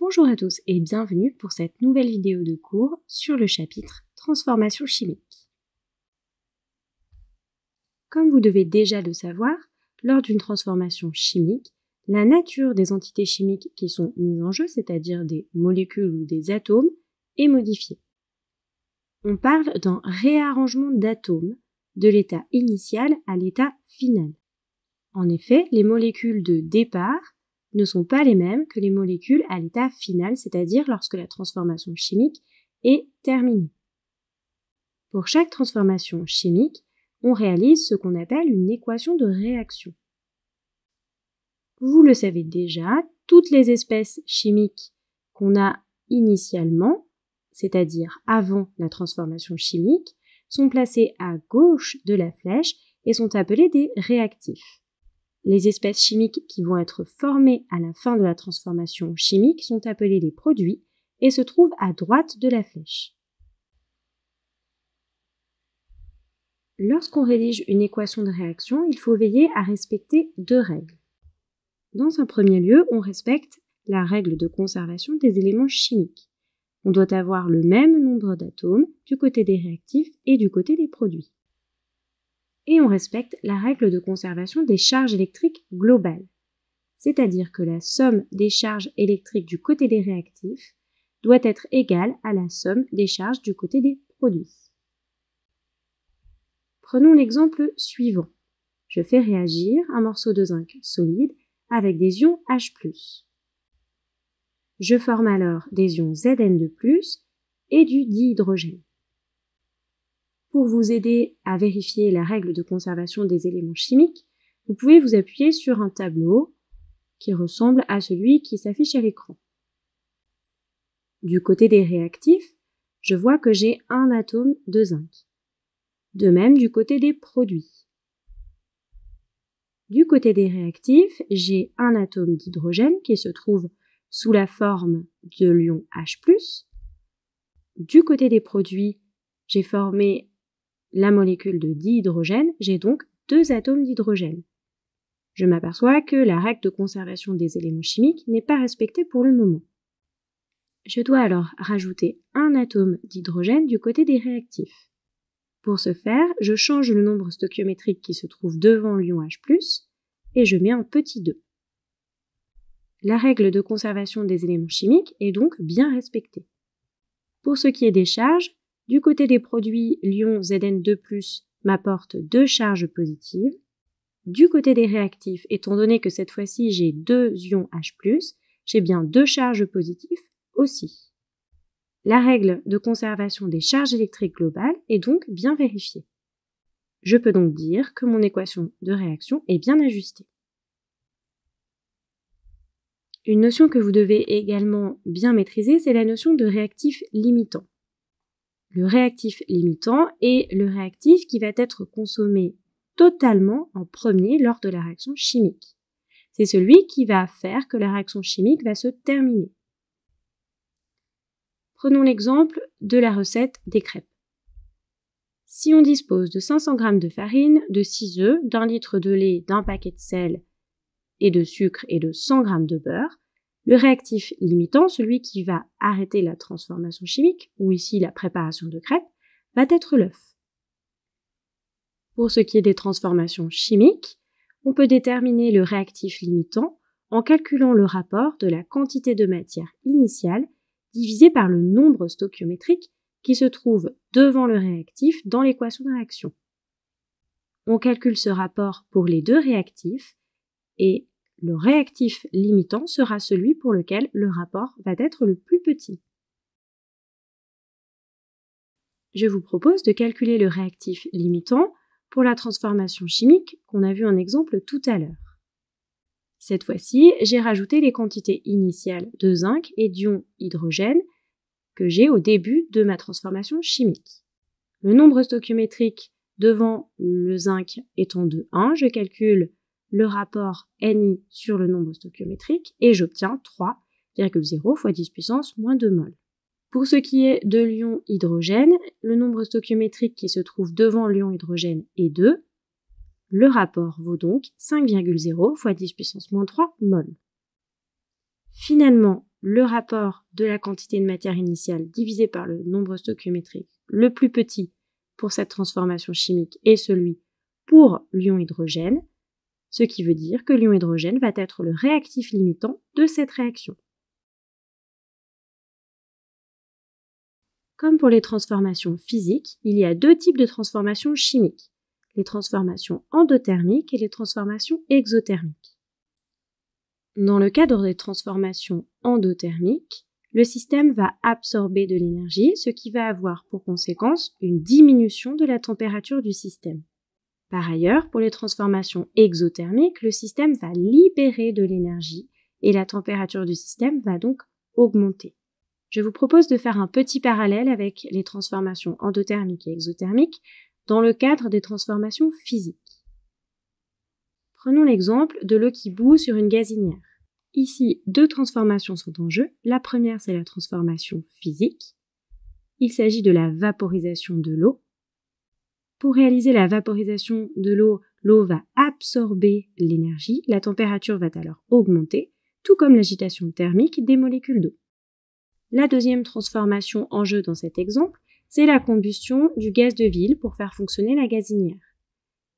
Bonjour à tous et bienvenue pour cette nouvelle vidéo de cours sur le chapitre Transformation chimique. Comme vous devez déjà le savoir, lors d'une transformation chimique, la nature des entités chimiques qui sont mises en jeu, c'est-à-dire des molécules ou des atomes, est modifiée. On parle d'un réarrangement d'atomes de l'état initial à l'état final. En effet, les molécules de départ ne sont pas les mêmes que les molécules à l'état final, c'est-à-dire lorsque la transformation chimique est terminée. Pour chaque transformation chimique, on réalise ce qu'on appelle une équation de réaction. Vous le savez déjà, toutes les espèces chimiques qu'on a initialement, c'est-à-dire avant la transformation chimique, sont placées à gauche de la flèche et sont appelées des réactifs. Les espèces chimiques qui vont être formées à la fin de la transformation chimique sont appelées les produits et se trouvent à droite de la flèche. Lorsqu'on rédige une équation de réaction, il faut veiller à respecter deux règles. Dans un premier lieu, on respecte la règle de conservation des éléments chimiques. On doit avoir le même nombre d'atomes du côté des réactifs et du côté des produits. Et on respecte la règle de conservation des charges électriques globales, c'est-à-dire que la somme des charges électriques du côté des réactifs doit être égale à la somme des charges du côté des produits. Prenons l'exemple suivant. Je fais réagir un morceau de zinc solide avec des ions H+. Je forme alors des ions Zn2+, et du dihydrogène. Pour vous aider à vérifier la règle de conservation des éléments chimiques, vous pouvez vous appuyer sur un tableau qui ressemble à celui qui s'affiche à l'écran. Du côté des réactifs, je vois que j'ai un atome de zinc. De même du côté des produits. Du côté des réactifs, j'ai un atome d'hydrogène qui se trouve sous la forme de l'ion H+. Du côté des produits, j'ai formé la molécule de dihydrogène, j'ai donc deux atomes d'hydrogène. Je m'aperçois que la règle de conservation des éléments chimiques n'est pas respectée pour le moment. Je dois alors rajouter un atome d'hydrogène du côté des réactifs. Pour ce faire, je change le nombre stoichiométrique qui se trouve devant l'ion H+, et je mets un petit 2. La règle de conservation des éléments chimiques est donc bien respectée. Pour ce qui est des charges, du côté des produits, l'ion Zn2+, m'apporte deux charges positives. Du côté des réactifs, étant donné que cette fois-ci j'ai deux ions H+, j'ai bien deux charges positives aussi. La règle de conservation des charges électriques globales est donc bien vérifiée. Je peux donc dire que mon équation de réaction est bien ajustée. Une notion que vous devez également bien maîtriser, c'est la notion de réactif limitant. Le réactif limitant est le réactif qui va être consommé totalement en premier lors de la réaction chimique. C'est celui qui va faire que la réaction chimique va se terminer. Prenons l'exemple de la recette des crêpes. Si on dispose de 500 g de farine, de 6 œufs, d'un litre de lait, d'un paquet de sel et de sucre et de 100 g de beurre, le réactif limitant, celui qui va arrêter la transformation chimique, ou ici la préparation de crêpes, va être l'œuf. Pour ce qui est des transformations chimiques, on peut déterminer le réactif limitant en calculant le rapport de la quantité de matière initiale divisé par le nombre stoichiométrique qui se trouve devant le réactif dans l'équation de réaction. On calcule ce rapport pour les deux réactifs et le réactif limitant sera celui pour lequel le rapport va être le plus petit. Je vous propose de calculer le réactif limitant pour la transformation chimique qu'on a vu en exemple tout à l'heure. Cette fois-ci, j'ai rajouté les quantités initiales de zinc et d'ion hydrogène que j'ai au début de ma transformation chimique. Le nombre stoichiométrique devant le zinc étant de 1, je calcule le rapport Ni sur le nombre stoichiométrique et j'obtiens 3,0 fois 10 puissance moins 2 mol. Pour ce qui est de l'ion hydrogène, le nombre stoichiométrique qui se trouve devant l'ion hydrogène est 2. Le rapport vaut donc 5,0 fois 10 puissance moins 3 mol. Finalement, le rapport de la quantité de matière initiale divisé par le nombre stoichiométrique le plus petit pour cette transformation chimique est celui pour l'ion hydrogène, ce qui veut dire que l'ion hydrogène va être le réactif limitant de cette réaction. Comme pour les transformations physiques, il y a deux types de transformations chimiques, les transformations endothermiques et les transformations exothermiques. Dans le cadre des transformations endothermiques, le système va absorber de l'énergie, ce qui va avoir pour conséquence une diminution de la température du système. Par ailleurs, pour les transformations exothermiques, le système va libérer de l'énergie et la température du système va donc augmenter. Je vous propose de faire un petit parallèle avec les transformations endothermiques et exothermiques dans le cadre des transformations physiques. Prenons l'exemple de l'eau qui bout sur une gazinière. Ici, deux transformations sont en jeu. La première, c'est la transformation physique. Il s'agit de la vaporisation de l'eau. Pour réaliser la vaporisation de l'eau, l'eau va absorber l'énergie, la température va alors augmenter, tout comme l'agitation thermique des molécules d'eau. La deuxième transformation en jeu dans cet exemple, c'est la combustion du gaz de ville pour faire fonctionner la gazinière.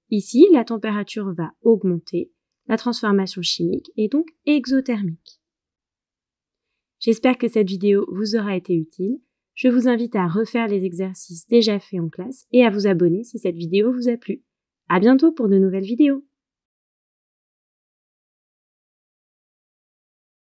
Ici, la température va augmenter, la transformation chimique est donc exothermique. J'espère que cette vidéo vous aura été utile. Je vous invite à refaire les exercices déjà faits en classe et à vous abonner si cette vidéo vous a plu. À bientôt pour de nouvelles vidéos.